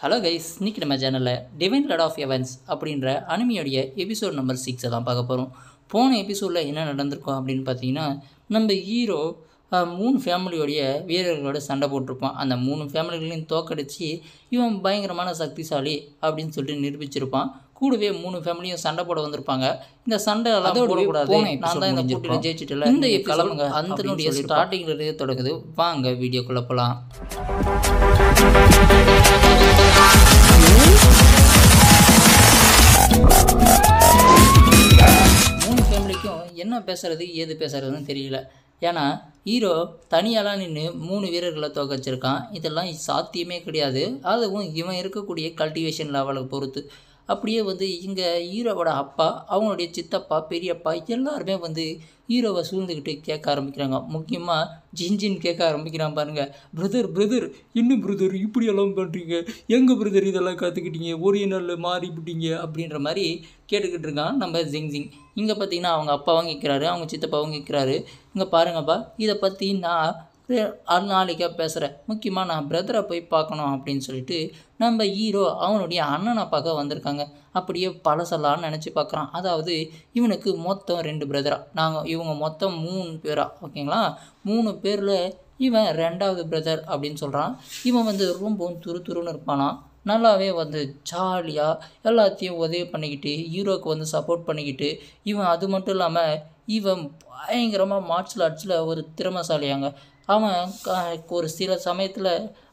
Hello guys, இன்னைக்கு நம்ம சேனலில் டிவைன் லார்ட் ஆஃப் எவன்ஸ் அப்படின்ற அனிமியோடைய எபிசோட் நம்பர் 6 தான் பார்க்க போகிறோம். போன எபிசோடில் என்ன நடந்திருக்கோம் அப்படின்னு பார்த்தீங்கன்னா, நம்ம ஹீரோ 3 ஃபேமிலியோடைய வீரர்களோட சண்டை போட்டிருப்பான். அந்த 3 ஃபேமிலிகளையும் தோக்கடிச்சு இவன் பயங்கரமான சக்திசாலி அப்படின்னு சொல்லிட்டு நிரூபிச்சிருப்பான். கூடவே 3 ஃபேமிலியும் சண்டை போட வந்திருப்பாங்க. இந்த சண்டை எல்லாம் போடக்கூடாது, நான் தான் இந்த போட்டியில் ஜெயிச்சிட்டல, இந்த கிளம்புங்க அந்த ஸ்டார்டிங்லேயே தொடங்குது. வாங்க வீடியோக்குள்ளே போகலாம். மூணு ஃபேமிலிக்கும் என்ன பேசுறது ஏது பேசுறதுன்னு தெரியல. ஏன்னா ஹீரோ தனியாலாம் நின்று 3 வீரர்களை தோக்கச்சிருக்கான். இதெல்லாம் சாத்தியமே கிடையாது. அதுவும் இவன் இருக்கக்கூடிய கல்டிவேஷன் லெவலுக்கு பொறுத்து. அப்படியே இங்கே ஹீரோவோட அப்பா, அவங்களுடைய சித்தப்பா, பெரியப்பா எல்லாருமே ஹீரோவை சூழ்ந்துக்கிட்டு கேட்க ஆரம்பிக்கிறாங்க. முக்கியமாக ஜின்ஜின் கேட்க ஆரம்பிக்கிறான் பாருங்கள். பிரதர் இன்னும் பிரதர் இப்படியெல்லாம் பண்ணுறீங்க, எங்கள் பிரதர் இதெல்லாம் கற்றுக்கிட்டீங்க, ஒரே நாளில் மாறிவிட்டீங்க அப்படின்ற மாதிரி கேட்டுக்கிட்டு இருக்கான் நம்ம ஜிங்ஜிங். இங்கே பார்த்தீங்கன்னா அவங்க அப்பாவும் கேட்குறாரு, அவங்க சித்தப்பாவும் கேட்குறாரு. இங்கே பாருங்கப்பா, இதை பற்றி நான் நாளைக்கா பேசுகிறேன், முக்கியமாக நான் பிரதரை போய் பார்க்கணும் அப்படின்னு சொல்லிட்டு நம்ம ஹீரோ அவனுடைய அண்ணனை பார்க்க வந்திருக்காங்க. அப்படியே பழசெல்லாம் நினச்சி பார்க்குறான். அதாவது இவனுக்கு மொத்தம் 2 பிரதரா, இவங்க மொத்தம் 3 பேரா, ஓகேங்களா? 3 பேரில் இவன் 2வது பிரதர் அப்படின்னு சொல்கிறான். இவன் ரொம்பவும் துருன்னு இருப்பானா, நல்லாவே ஜாலியாக எல்லாத்தையும் உதவி பண்ணிக்கிட்டு ஹீரோவுக்கு சப்போர்ட் பண்ணிக்கிட்டு, இவன் அது மட்டும் இல்லாமல் இவன் பயங்கரமாக மார்ஷல் ஆர்ட்ஸில் ஒரு திறமைசாலியாங்க. அவன் ஒரு சில சமயத்தில்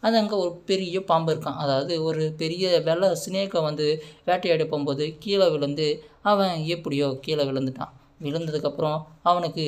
அங்கே ஒரு பெரிய பாம்பு இருக்கான். அதாவது ஒரு பெரிய வெள்ளை ஸ்னேக்கை வேட்டையாடி போகும்போது கீழே விழுந்து அவன் எப்படியோ கீழே விழுந்துட்டான். விழுந்ததுக்கப்புறம் அவனுக்கு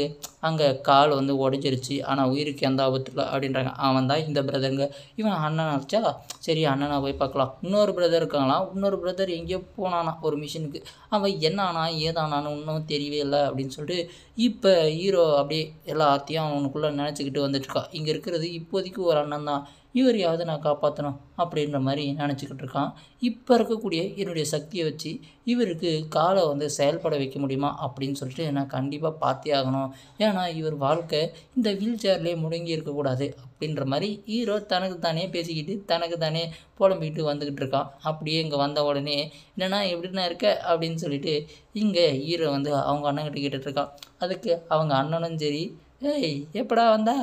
அங்கே கால் உடஞ்சிருச்சு. ஆனால் உயிருக்கு எந்த ஆபத்து இல்லை அப்படின்றாங்க. அவன் தான் இந்த பிரதருங்க. இவன் அண்ணன் அடிச்சா சரி அண்ணனை போய் பார்க்கலாம். இன்னொரு பிரதர் இருக்காங்களாம். இன்னொரு பிரதர் எங்கேயோ போனானா ஒரு மிஷினுக்கு. அவன் என்ன ஆனா ஏதானான்னு இன்னும் தெரியவே இல்லை அப்படின்னு சொல்லிட்டு இப்போ ஹீரோ அப்படியே எல்லாத்தையும் அவனுக்குள்ளே நினச்சிக்கிட்டு வந்துட்டுருக்கான். இங்கே இருக்கிறது இப்போதைக்கு ஒரு அண்ணன் தான், இவரையாவது நான் காப்பாற்றணும் அப்படின்ற மாதிரி நினச்சிக்கிட்டு இருக்கான். இப்போ இருக்கக்கூடிய என்னுடைய சக்தியை வச்சு இவருக்கு காலை செயல்பட வைக்க முடியுமா அப்படின்னு சொல்லிட்டு நான் கண்டிப்பாக பார்த்தே ஆகணும். ஏன்னா இவர் வாழ்க்கை இந்த வீல் சேர்லேயே முடங்கி இருக்கக்கூடாது அப்படின்ற மாதிரி ஹீரோ தனக்கு தானே பேசிக்கிட்டு தனக்கு தானே புலம்பிக்கிட்டு வந்துக்கிட்டு இருக்கான். அப்படியே இங்கே வந்த உடனே என்னென்னா எப்படின்னா இருக்க அப்படின்னு சொல்லிட்டு இங்கே ஹீரோ அவங்க அண்ணன்கிட்ட கேட்டுட்ருக்கான். அதுக்கு அவங்க அண்ணனும் சரி, ஏய் எப்படா வந்தா,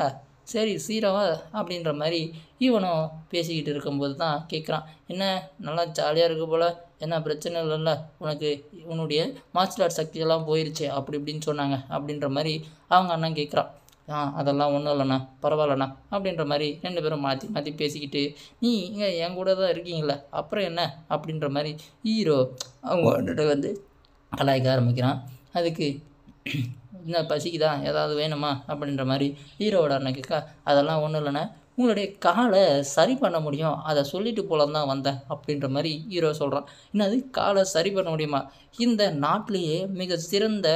சரி சீரவா அப்படின்ற மாதிரி இவனும் பேசிக்கிட்டு இருக்கும்போது தான் கேட்குறான். என்ன நல்லா ஜாலியாக இருக்கு போல், என்ன பிரச்சனை இல்லைல்ல, உனக்கு உன்னுடைய மார்ஷல் ஆர்ட் சக்தியெல்லாம் போயிடுச்சு அப்படி இப்படின்னு சொன்னாங்க அப்படின்ற மாதிரி அவங்க அண்ணன் கேட்குறான். அதெல்லாம் ஒன்றும் இல்லைண்ணா, பரவாயில்லண்ணா அப்படின்ற மாதிரி 2 பேரும் மாற்றி மாற்றி பேசிக்கிட்டு, நீ இங்கே என் கூட தான் இருக்கீங்களே அப்புறம் என்ன அப்படின்ற மாதிரி ஹீரோ அவங்க அண்ணன் கலாய்க்க ஆரம்பிக்கிறான். அதுக்கு என்ன பசிக்குதா, ஏதாவது வேணுமா அப்படின்ற மாதிரி ஹீரோவோட அண்ணன் கேட்க, அதெல்லாம் ஒன்றும் இல்லைண்ணே, உங்களுடைய காலை சரி பண்ண முடியும், அதை சொல்லிட்டு போல தான் வந்தேன் அப்படின்ற மாதிரி ஹீரோ சொல்கிறான். என்னது காலை சரி பண்ண முடியுமா? இந்த நாட்டிலேயே மிக சிறந்த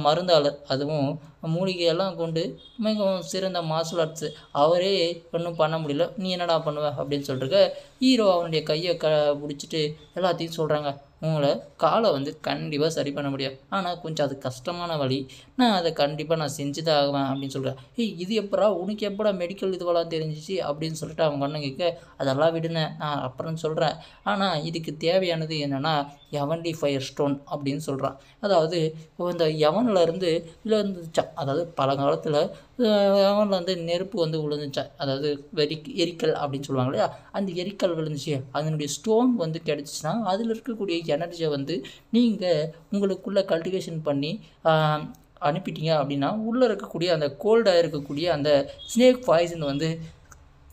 மருந்தாளர், அதுவும் மூலிகையெல்லாம் கொண்டு மிகவும் சிறந்த மார்ஷல் ஆர்ட்ஸு, அவரே ஒன்றும் பண்ண முடியல, நீ என்னடா பண்ணுவ அப்படின்னு சொல்லிட்டு ஹீரோ அவனுடைய கையை பிடிச்சிட்டு எல்லாத்தையும் சொல்கிறாங்க. உங்களை காலை கண்டிப்பாக சரி பண்ண முடியும், ஆனால் கொஞ்சம் அது கஷ்டமான வழி, நான் அதை கண்டிப்பாக நான் செஞ்சு தான் ஆகுவேன் அப்படின்னு சொல்கிறேன். இது எப்படா உனக்கு எப்படா மெடிக்கல் இதுவெல்லாம் தெரிஞ்சிச்சு அப்படின்னு சொல்லிட்டு அவங்க அண்ணன் கேட்க, அதெல்லாம் விடுங்க நான் அப்புறம் சொல்கிறேன், ஆனால் இதுக்கு தேவையானது என்னென்னா எவன்டி ஃபயர் ஸ்டோன் அப்படின்னு சொல்கிறான். அதாவது இந்த எவன்லேருந்து விழுந்துச்சான், அதாவது பழங்காலத்தில் அவனில் நெருப்பு விழுந்துச்சா, அதாவது எரிக்கல் அப்படின்னு சொல்லுவாங்க இல்லையா, அந்த எரிக்கல் விழுந்துச்சு, அதனுடைய ஸ்டோன் கிடச்சிச்சின்னா அதில் இருக்கக்கூடிய எனர்ஜியை நீங்கள் உங்களுக்குள்ளே கல்டிவேஷன் பண்ணி அனுப்பிட்டீங்க அப்படின்னா உள்ளே இருக்கக்கூடிய அந்த கோல்டாக இருக்கக்கூடிய அந்த ஸ்னேக் பாய்சன்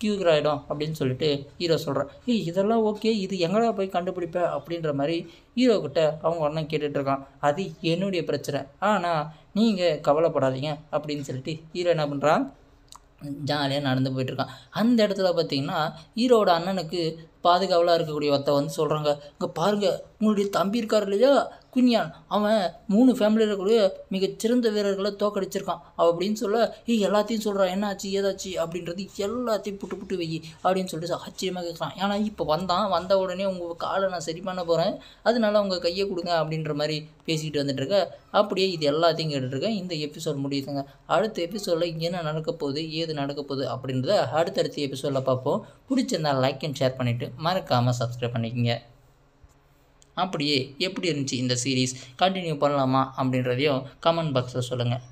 க்யூர் ஆகிடும் அப்படின்னு சொல்லிட்டு ஹீரோ சொல்கிறான். இதெல்லாம் ஓகே, இது எங்கடா போய் கண்டுபிடிப்பேன் அப்படின்ற மாதிரி ஹீரோக்கிட்ட அவங்க அண்ணன் கேட்டுட்ருக்கான். அது என்னுடைய பிரச்சனை, ஆனால் நீங்கள் கவலைப்படாதீங்க அப்படின்னு சொல்லிட்டு ஹீரோ என்ன பண்ணுறான், ஜாலியாக நடந்து போயிட்டுருக்கான். அந்த இடத்துல பார்த்திங்கன்னா ஹீரோவோட அண்ணனுக்கு பாதுகாவலாக இருக்கக்கூடிய ஒருத்த சொல்கிறாங்க, இங்கே பாருங்கள் உங்களுடைய தம்பி இருக்கார் இல்லையா, குன்யான் அவன் 3 ஃபேமிலியில் கூட மிகச்சிறந்த வீரர்களை தோக்கடிச்சிருக்கான் அப்படின்னு சொல்ல எல்லாத்தையும் சொல்கிறான், என்னாச்சு ஏதாச்சு அப்படின்றது எல்லாத்தையும் புட்டு புட்டு வை அப்படின்னு சொல்லிட்டு ஆச்சரியமாக கேட்குறான். ஏன்னா இப்போ வந்த உடனே உங்கள் காலை நான் சரி பண்ண போகிறேன், அதனால அவங்க கையை கொடுங்க அப்படின்ற மாதிரி பேசிக்கிட்டு வந்துட்டுருக்க. அப்படியே இது எல்லாத்தையும் கேட்டுட்ருக்கேன். இந்த எபிசோட் முடியுதுங்க. அடுத்த எபிசோடில் என்ன நடக்க போகுது ஏது நடக்க போகுது அப்படின்றத அடுத்தடுத்த எபிசோடில் பார்ப்போம். பிடிச்சிருந்தா லைக் அண்ட் ஷேர் பண்ணிவிட்டு மறக்காமல் சப்ஸ்கிரைப் பண்ணிக்கோங்க. அப்படியே எப்படி இருந்துச்சு இந்த சீரீஸ், கண்டினியூ பண்ணலாமா அப்படின்றதையும் கமெண்ட் பாக்ஸில் சொல்லுங்கள்.